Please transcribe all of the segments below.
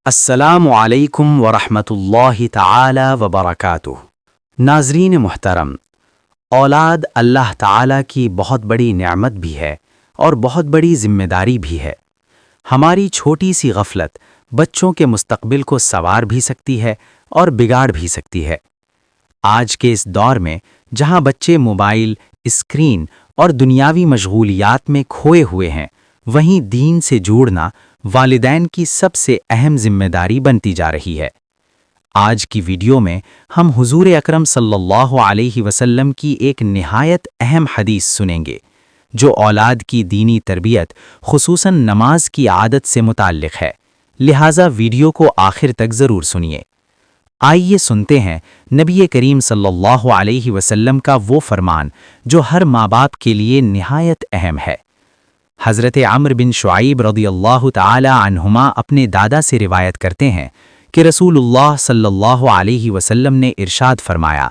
السلام علیکم ورحمۃ اللہ تعالی وبرکاتہ۔ ناظرین محترم، اولاد اللہ تعالی کی بہت بڑی نعمت بھی ہے اور بہت بڑی ذمہ داری بھی ہے۔ ہماری چھوٹی سی غفلت بچوں کے مستقبل کو سنوار بھی سکتی ہے اور بگاڑ بھی سکتی ہے۔ آج کے اس دور میں جہاں بچے موبائل، اسکرین اور دنیاوی مشغولیات میں کھوئے ہوئے ہیں، وہیں دین سے جوڑنا والدین کی سب سے اہم ذمہ داری بنتی جا رہی ہے۔ آج کی ویڈیو میں ہم حضور اکرم صلی اللہ علیہ وسلم کی ایک نہایت اہم حدیث سنیں گے، جو اولاد کی دینی تربیت خصوصاً نماز کی عادت سے متعلق ہے، لہٰذا ویڈیو کو آخر تک ضرور سنیے۔ آئیے سنتے ہیں نبی کریم صلی اللہ علیہ وسلم کا وہ فرمان جو ہر ماں باپ کے لیے نہایت اہم ہے۔ حضرت عمرو بن شعیب رضی اللہ تعالی عنہما اپنے دادا سے روایت کرتے ہیں کہ رسول اللہ صلی اللہ علیہ وسلم نے ارشاد فرمایا،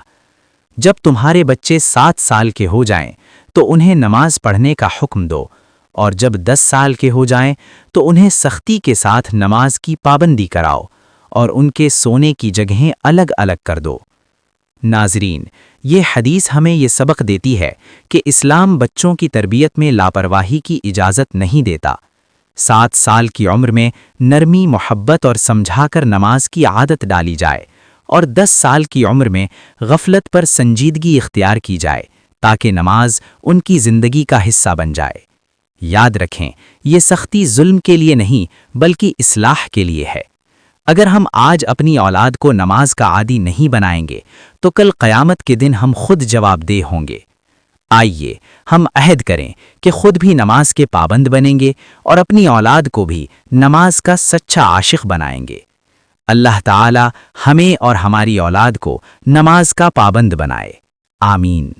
جب تمہارے بچے 7 سال کے ہو جائیں تو انہیں نماز پڑھنے کا حکم دو، اور جب 10 سال کے ہو جائیں تو انہیں سختی کے ساتھ نماز کی پابندی کراؤ اور ان کے سونے کی جگہیں الگ الگ کر دو۔ ناظرین، یہ حدیث ہمیں یہ سبق دیتی ہے کہ اسلام بچوں کی تربیت میں لاپرواہی کی اجازت نہیں دیتا۔ 7 سال کی عمر میں نرمی، محبت اور سمجھا کر نماز کی عادت ڈالی جائے، اور 10 سال کی عمر میں غفلت پر سنجیدگی اختیار کی جائے تاکہ نماز ان کی زندگی کا حصہ بن جائے۔ یاد رکھیں، یہ سختی ظلم کے لیے نہیں بلکہ اصلاح کے لیے ہے۔ اگر ہم آج اپنی اولاد کو نماز کا عادی نہیں بنائیں گے تو کل قیامت کے دن ہم خود جواب دہ ہوں گے۔ آئیے ہم عہد کریں کہ خود بھی نماز کے پابند بنیں گے اور اپنی اولاد کو بھی نماز کا سچا عاشق بنائیں گے۔ اللہ تعالی ہمیں اور ہماری اولاد کو نماز کا پابند بنائے۔ آمین۔